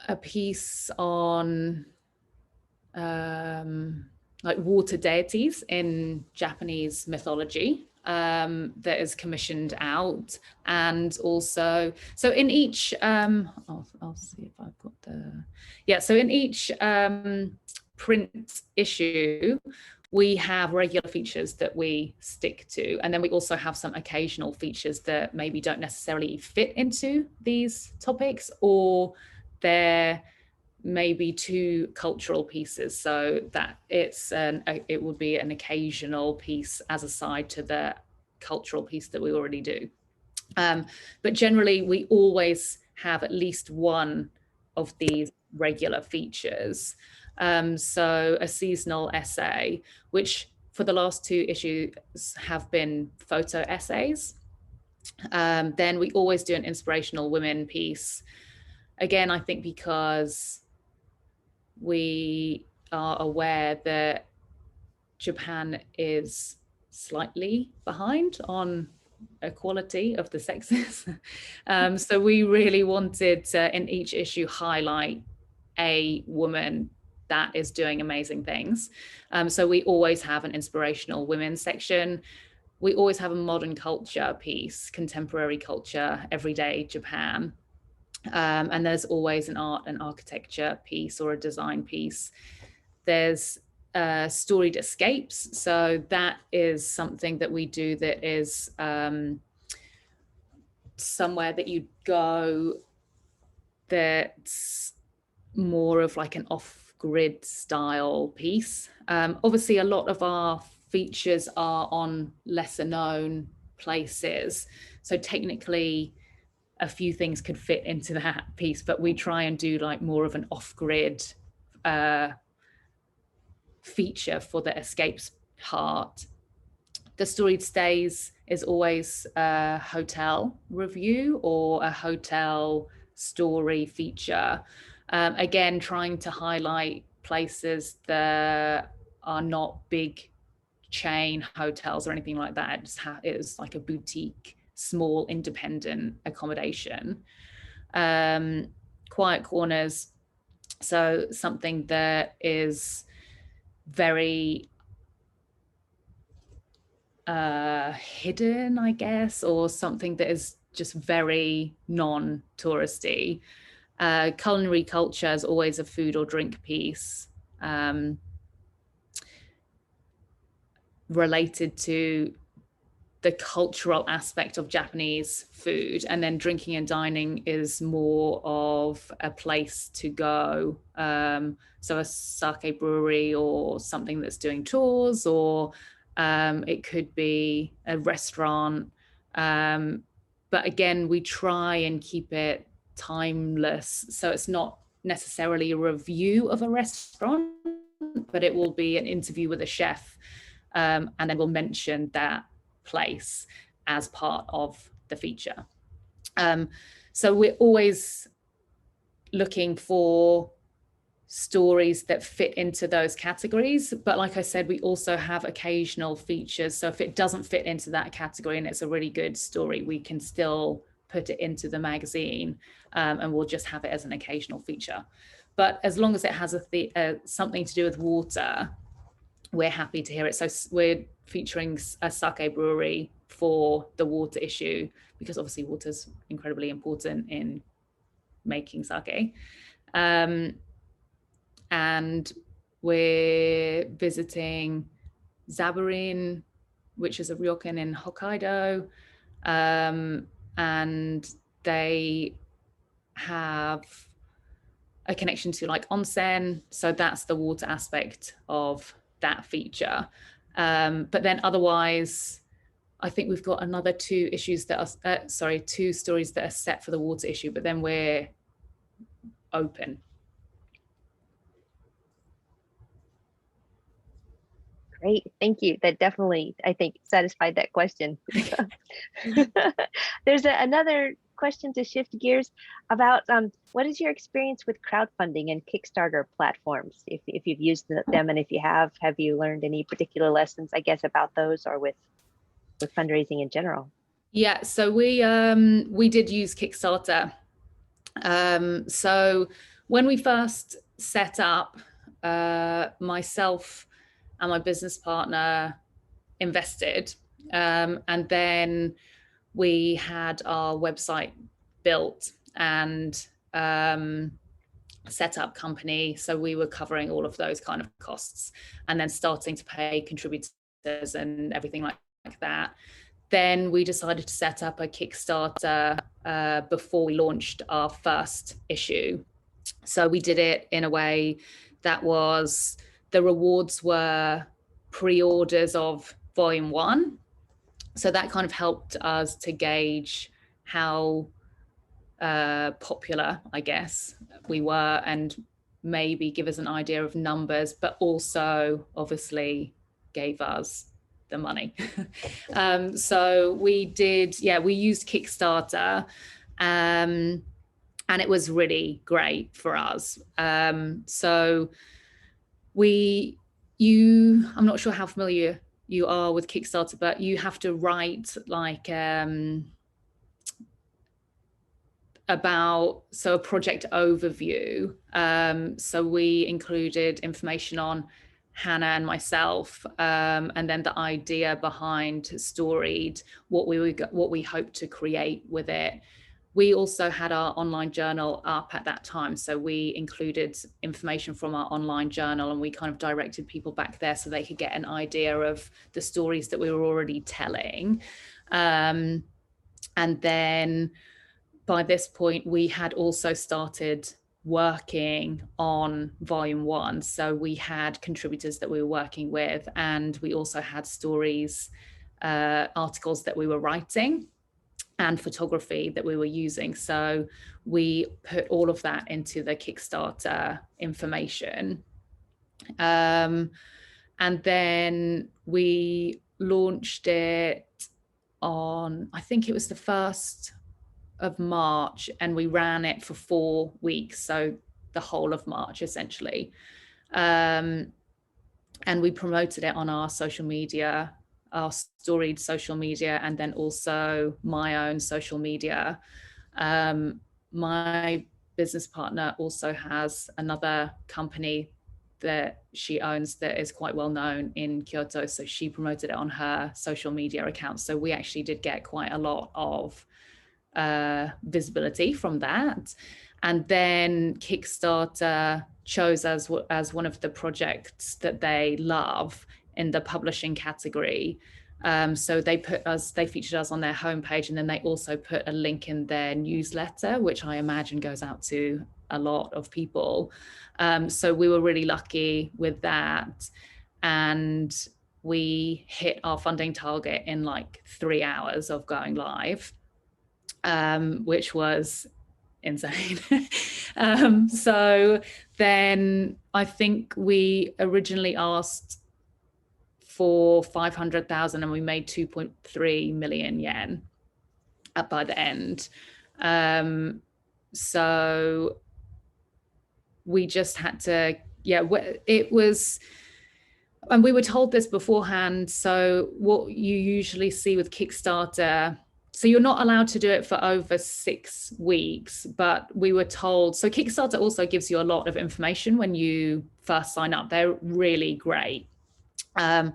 a piece on like water deities in Japanese mythology that is commissioned out. And also, so in each, I'll see if I've got the, so in each print issue, we have regular features that we stick to. And then we also have some occasional features that maybe don't necessarily fit into these topics, or they're maybe two cultural pieces, so that it would be an occasional piece as a side to the cultural piece that we already do. But generally, we always have at least one of these regular features. So a seasonal essay, which for the last two issues have been photo essays. Then we always do an inspirational women piece. Again, I think because we are aware that Japan is slightly behind on equality of the sexes. So we really wanted to, in each issue, highlight a woman that is doing amazing things. So we always have an inspirational women section. We always have a modern culture piece, contemporary culture, everyday Japan. And there's always an art and architecture piece or a design piece. There's storied escapes. So that is something that we do that is somewhere that you go that's more of like an off-grid style piece. Obviously, a lot of our features are on lesser known places. So technically, a few things could fit into that piece, but we try and do like more of an off-grid feature for the escapes part. The storied stays is always a hotel review or a hotel story feature. Again, trying to highlight places that are not big chain hotels or anything like that. It is like a boutique, small, independent accommodation. Quiet corners, so something that is very hidden, I guess, or something that is just very non-touristy. Culinary culture is always a food or drink piece related to the cultural aspect of Japanese food, and then drinking and dining is more of a place to go. So a sake brewery or something that's doing tours, or it could be a restaurant. But again, we try and keep it timeless. So it's not necessarily a review of a restaurant, but it will be an interview with a chef. And then we'll mention that place as part of the feature. So we're always looking for stories that fit into those categories. But like I said, we also have occasional features. So if it doesn't fit into that category and it's a really good story, we can still put it into the magazine and we'll just have it as an occasional feature. But as long as it has something to do with water, we're happy to hear it. So we're featuring a sake brewery for the water issue, because obviously water is incredibly important in making sake. And we're visiting Zaburin, which is a ryokan in Hokkaido. and they have a connection to like onsen, so that's the water aspect of that feature. But then otherwise, I think we've got another two issues that are, two stories that are set for the water issue, but then we're open. Great, thank you. That definitely, I think, satisfied that question. There's another question to shift gears about what is your experience with crowdfunding and Kickstarter platforms? If you've used them, and if you have you learned any particular lessons, I guess, about those, or with fundraising in general? Yeah, so we did use Kickstarter. So when we first set up, myself and my business partner invested, and then we had our website built and set up company. So we were covering all of those kind of costs, and then starting to pay contributors and everything like that. Then we decided to set up a Kickstarter before we launched our first issue. So we did it in a way that was, the rewards were pre-orders of volume 1. So that kind of helped us to gauge how popular, I guess, we were, and maybe give us an idea of numbers, but also obviously gave us the money. So we used Kickstarter, and it was really great for us. So I'm not sure how familiar you are with Kickstarter, but you have to write like a project overview. So we included information on Hannah and myself, and then the idea behind Storied, what we hoped to create with it. We also had our online journal up at that time, so we included information from our online journal, and we kind of directed people back there so they could get an idea of the stories that we were already telling. And then by this point, we had also started working on volume 1. So we had contributors that we were working with, and we also had stories, articles that we were writing, and photography that we were using. So we put all of that into the Kickstarter information. And then we launched it on, I think it was the 1st of March, and we ran it for 4 weeks, so the whole of March essentially. And we promoted it on our social media, our Storied social media, and then also my own social media. My business partner also has another company that she owns that is quite well known in Kyoto, so she promoted it on her social media account. So we actually did get quite a lot of visibility from that. And then Kickstarter chose us as one of the projects that they love in the publishing category. So they featured us on their homepage, and then they also put a link in their newsletter, which I imagine goes out to a lot of people. So we were really lucky with that, and we hit our funding target in like 3 hours of going live, which was insane. So then I think we originally asked for 500,000, and we made 2.3 million yen by the end. So we just had to, it was, and we were told this beforehand. So what you usually see with Kickstarter, so you're not allowed to do it for over 6 weeks, but we were told, so Kickstarter also gives you a lot of information when you first sign up. They're really great. And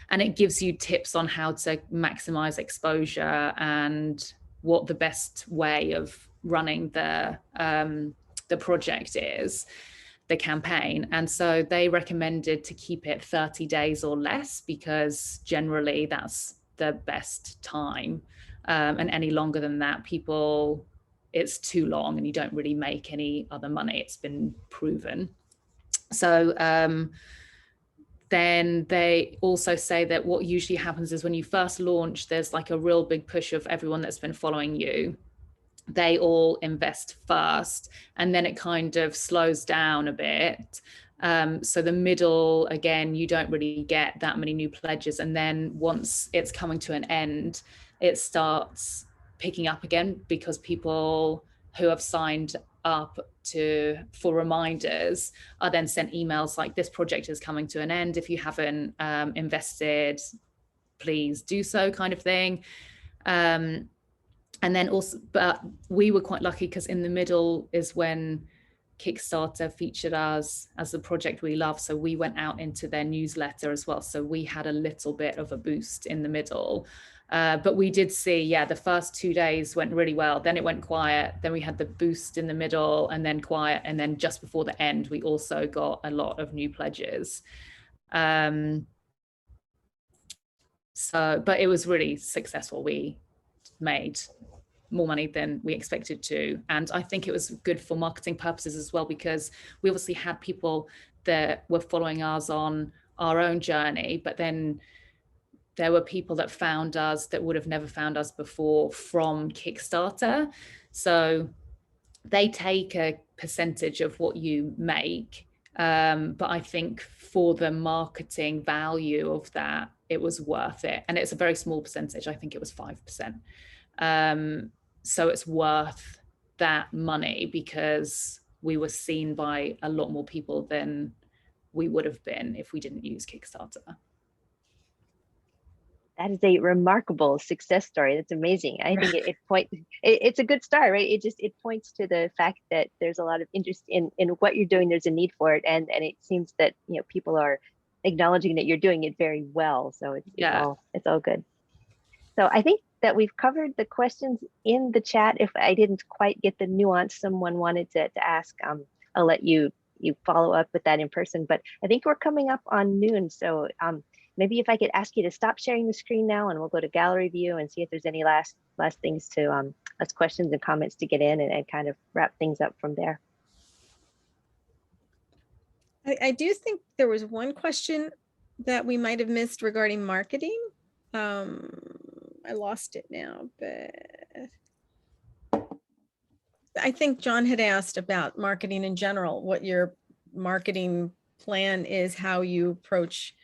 it gives you tips on how to maximize exposure and what the best way of running the project is, the campaign. And so they recommended to keep it 30 days or less, because generally that's the best time And any longer than that, it's too long and you don't really make any other money. It's been proven. So then they also say that what usually happens is when you first launch, there's like a real big push of everyone that's been following you. They all invest first, and then it kind of slows down a bit. So the middle, again, you don't really get that many new pledges. And then once it's coming to an end, it starts picking up again, because people who have signed up for reminders are then sent emails like, this project is coming to an end. If you haven't invested, please do so, kind of thing. And then also, but we were quite lucky because in the middle is when Kickstarter featured us as the project we love. So we went out into their newsletter as well. So we had a little bit of a boost in the middle. But we did see, yeah, the first 2 days went really well. Then it went quiet. Then we had the boost in the middle and then quiet. And then just before the end, we also got a lot of new pledges. But it was really successful. We made more money than we expected to. And I think it was good for marketing purposes as well, because we obviously had people that were following us on our own journey, but then there were people that found us that would have never found us before from Kickstarter. So they take a percentage of what you make. But I think for the marketing value of that, it was worth it. And it's a very small percentage. I think it was 5%. So it's worth that money because we were seen by a lot more people than we would have been if we didn't use Kickstarter. That is a remarkable success story. That's amazing. I think it's a good start, right? It points to the fact that there's a lot of interest in what you're doing. There's a need for it, and it seems that people are acknowledging that you're doing it very well. So it's all good. So I think that we've covered the questions in the chat. If I didn't quite get the nuance someone wanted to ask, I'll let you follow up with that in person. But I think we're coming up on noon. So maybe if I could ask you to stop sharing the screen now, and we'll go to gallery view and see if there's any last things to last questions and comments to get in, and kind of wrap things up from there. I do think there was one question that we might have missed regarding marketing. I lost it now, but I think John had asked about marketing in general, what your marketing plan is, how you approach,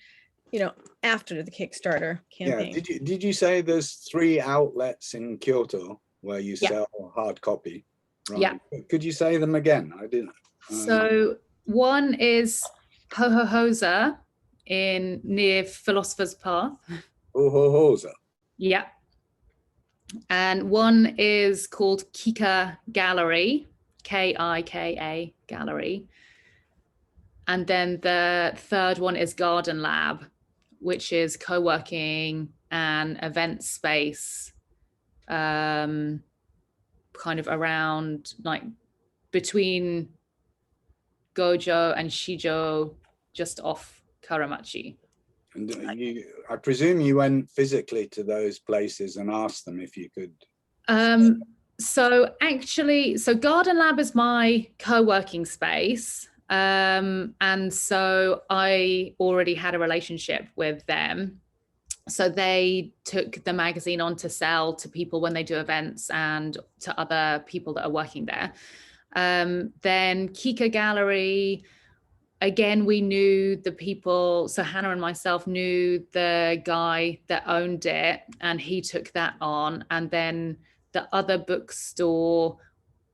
after the Kickstarter campaign. Yeah, did you say there's 3 outlets in Kyoto where you sell hard copy? Right. Yeah. Could you say them again? I didn't. So one is Hohohosa near Philosopher's Path. Hohohosa. Yeah. And one is called Kika Gallery, Kika Gallery. And then the third one is Garden Lab, which is co-working and event space, kind of around like between Gojo and Shijo, just off Karamachi. And I presume you went physically to those places and asked them if you could. So Garden Lab is my co-working space. And so I already had a relationship with them. So they took the magazine on to sell to people when they do events and to other people that are working there. Then Kika Gallery, again, we knew the people. So Hannah and myself knew the guy that owned it, and he took that on. And then the other bookstore,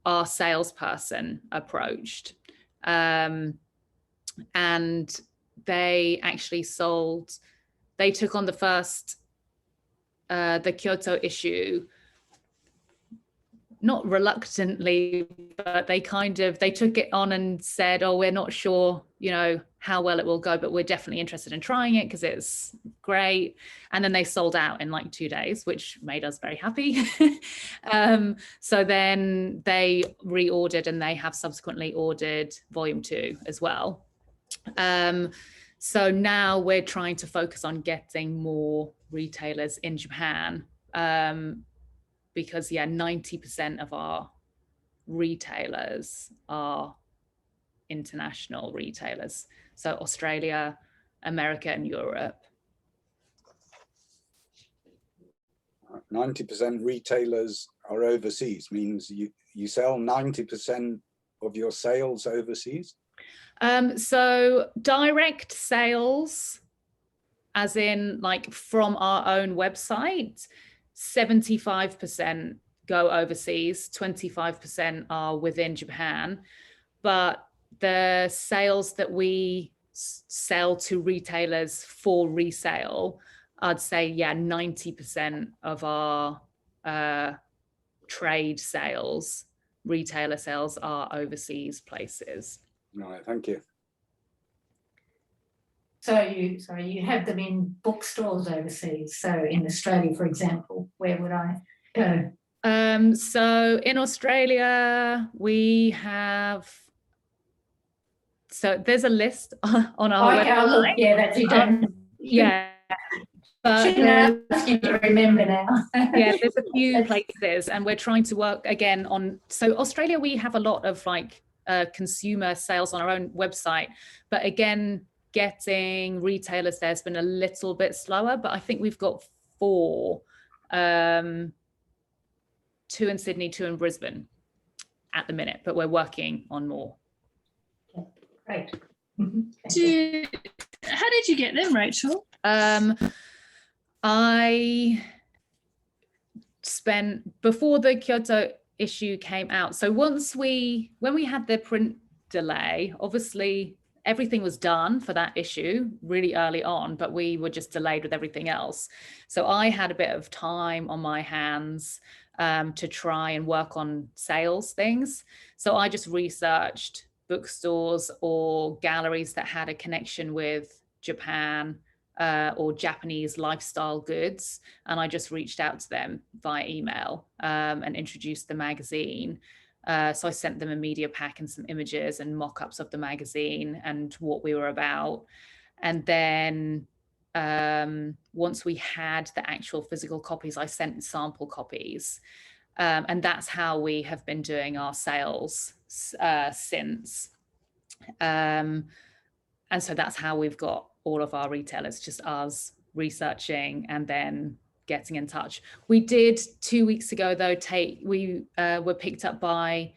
our salesperson approached. And they actually they took on the first, the Kyoto issue, not reluctantly, but they took it on and said, oh, we're not sure, how well it will go, but we're definitely interested in trying it because it's great. And then they sold out in like 2 days, which made us very happy. So then they reordered, and they have subsequently ordered volume 2 as well. So now we're trying to focus on getting more retailers in Japan. because 90% of our retailers are international retailers, so Australia, America, and Europe. 90% retailers are overseas, means you sell 90% of your sales overseas? So direct sales, as in like from our own website, 75% go overseas, 25% are within Japan. But the sales that we sell to retailers for resale, I'd say 90% of our trade sales, retailer sales, are overseas places. All right, thank you. So you have them in bookstores overseas. So in Australia, for example, where would I go? So in Australia, we have, so there's a list on our Okay, I'll look. website. Yeah, that's it. Yeah. Shouldn't ask you to remember now. Yeah, there's a few places, and we're trying to work again on, so Australia, we have a lot of like consumer sales on our own website, but again, getting retailers there's been a little bit slower, but I think we've got 4, 2 in Sydney, 2 in Brisbane at the minute, but we're working on more. Okay, great. How did you get them, Rachel? I spent, before the Kyoto issue came out, so when we had the print delay, obviously everything was done for that issue really early on, but we were just delayed with everything else. So I had a bit of time on my hands to try and work on sales things. So I just researched bookstores or galleries that had a connection with Japan or Japanese lifestyle goods, and I just reached out to them via email and introduced the magazine. So I sent them a media pack and some images and mock-ups of the magazine and what we were about. And then once we had the actual physical copies, I sent sample copies. And that's how we have been doing our sales since. And so that's how we've got all of our retailers, just us researching and then getting in touch. We did 2 weeks ago, though, we were picked up by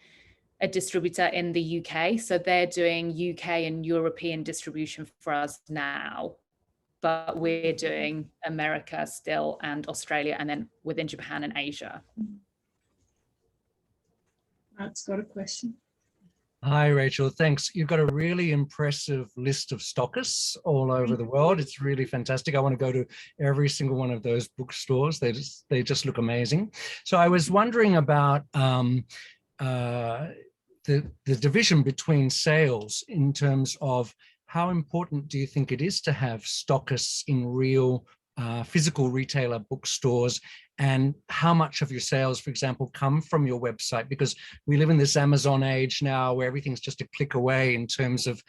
a distributor in the UK. So they're doing UK and European distribution for us now, but we're doing America still and Australia, and then within Japan and Asia. Mark's got a question. Hi, Rachel. Thanks. You've got a really impressive list of stockists all over the world. It's really fantastic. I want to go to every single one of those bookstores. They just look amazing. So I was wondering about the division between sales in terms of how important do you think it is to have stockists in real physical retailer bookstores, and how much of your sales, for example, come from your website? Because we live in this Amazon age now where everything's just a click away in terms of,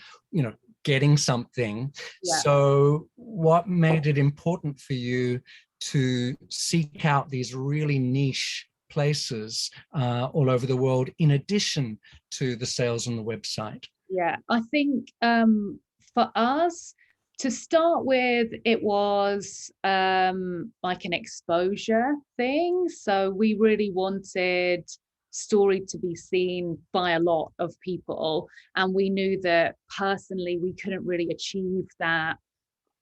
getting something. Yeah. So what made it important for you to seek out these really niche places all over the world, in addition to the sales on the website? Yeah, I think for us, to start with, it was like an exposure thing. So we really wanted Storied to be seen by a lot of people. And we knew that personally, we couldn't really achieve that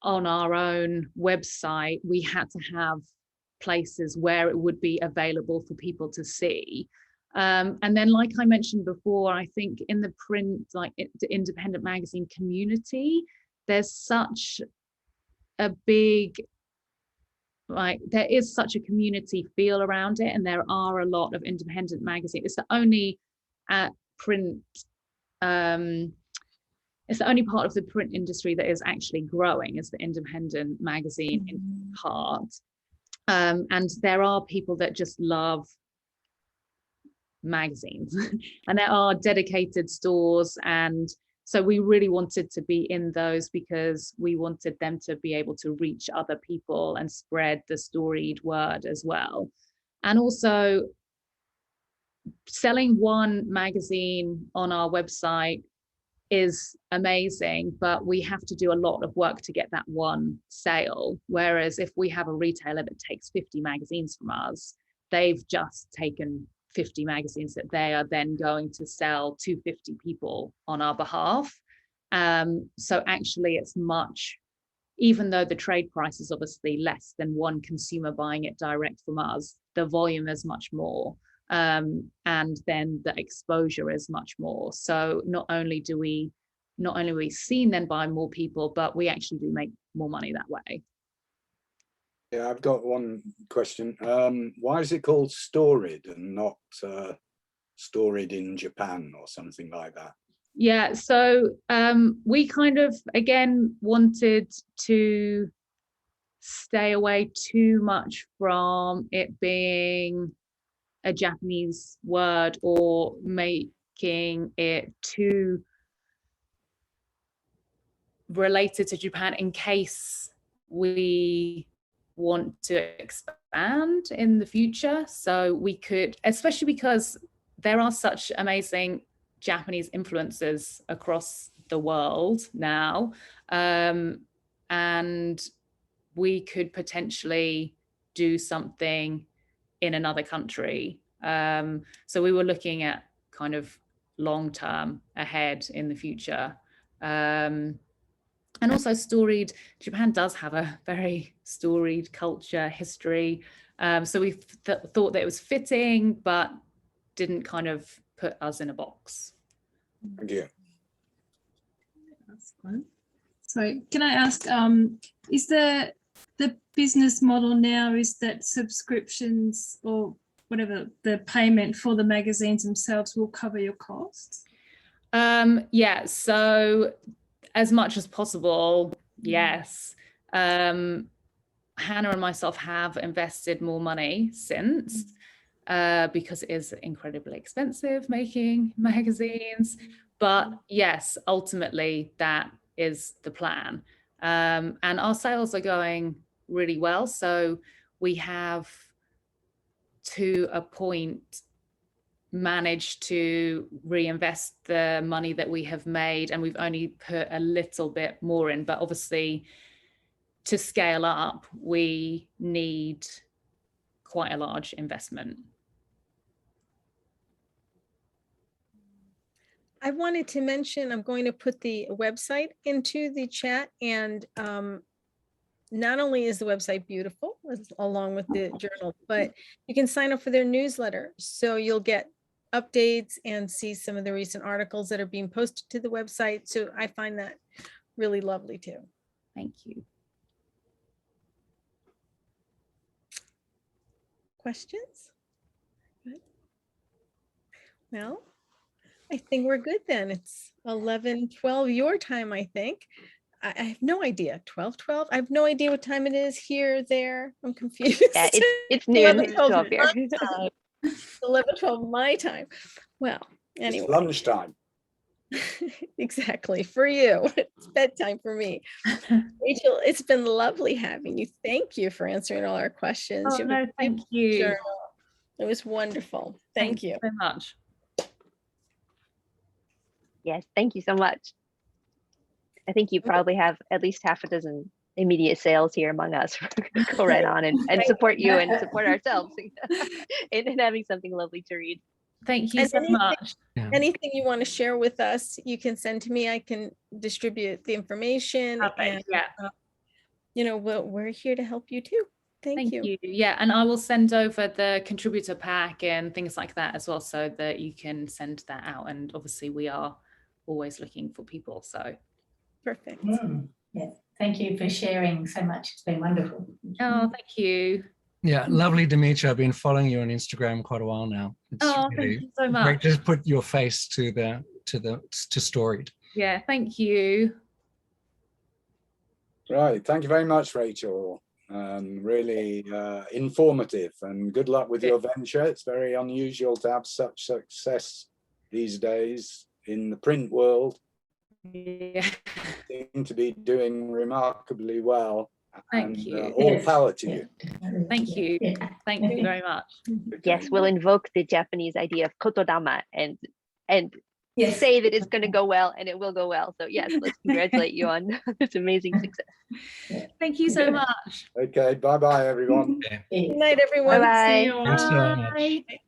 on our own website. We had to have places where it would be available for people to see. And then, like I mentioned before, I think in the print, like the independent magazine community, there's such a big, there is such a community feel around it, and there are a lot of independent magazines. It's the only print, it's the only part of the print industry that is actually growing, is the independent magazine part. And there are people that just love magazines and there are dedicated stores, and so we really wanted to be in those because we wanted them to be able to reach other people and spread the Storied word as well. And also selling one magazine on our website is amazing, but we have to do a lot of work to get that one sale. Whereas if we have a retailer that takes 50 magazines from us, they've just taken 50 magazines that they are then going to sell to 50 people on our behalf. So actually it's much, even though the trade price is obviously less than one consumer buying it direct from us, the volume is much more. And then the exposure is much more. So not only are we seen then by more people, but we actually do make more money that way. Yeah, I've got one question. Why is it called Storied and not Storied in Japan or something like that? Yeah, so we kind of, again, wanted to stay away too much from it being a Japanese word or making it too related to Japan in case we want to expand in the future. So we could, especially because there are such amazing Japanese influences across the world now, and we could potentially do something in another country. So we were looking at kind of long term ahead in the future. And also storied, Japan does have a very storied culture, history. So we thought that it was fitting, but didn't kind of put us in a box. Thank you. That's fun. So can I ask, is the business model now is that subscriptions or whatever the payment for the magazines themselves will cover your costs? Yeah, so as much as possible, yes. Hannah and myself have invested more money since, because it is incredibly expensive making magazines. But yes, ultimately that is the plan. And our sales are going really well. So we have, to a point, managed to reinvest the money that we have made, and we've only put a little bit more in. But obviously, to scale up, we need quite a large investment. I wanted to mention, I'm going to put the website into the chat, and not only is the website beautiful along with the journal, but you can sign up for their newsletter. So you'll get updates and see some of the recent articles that are being posted to the website. So I find that really lovely too. Thank you. Questions? Good. Well, I think we're good then. It's 11:12 your time, I think. I have no idea. 12:12? I have no idea what time it is here, there. I'm confused. Yeah, it's noon. It's 12 here. 11:12 my time. Well, anyway. It's lunchtime. Exactly, for you. It's bedtime for me. Rachel, it's been lovely having you. Thank you for answering all our questions. Oh, no, thank you. Journal. It was wonderful. Thank you so much. Yes, thank you so much. I think you probably have at least half a dozen immediate sales here among us. We're going to go right on and support you and support ourselves in having something lovely to read. Thank you so much. Anything you want to share with us, you can send to me. I can distribute the information. And, you know, we're here to help you too. Thank you. Yeah, and I will send over the contributor pack and things like that as well, so that you can send that out. And obviously we are always looking for people, so. Perfect. Yeah, thank you for sharing so much. It's been wonderful. Oh, thank you. Yeah, lovely to meet you. I've been following you on Instagram quite a while now. It's really thank you so much. Great to put your face to Storied. Yeah, thank you. Right, thank you very much, Rachel. Really informative, and good luck with your venture. It's very unusual to have such success these days in the print world. Yeah. Seem to be doing remarkably well, Thank And, you. all power to you. Thank you. Thank you very much. Yes, we'll invoke the Japanese idea of kotodama and Yes. say that it's going to go well, and it will go well. So yes, let's congratulate you on this amazing success. Thank you so much. Okay, bye-bye, everyone. Good night, everyone. Bye-bye. See you all. Thanks so much. Bye.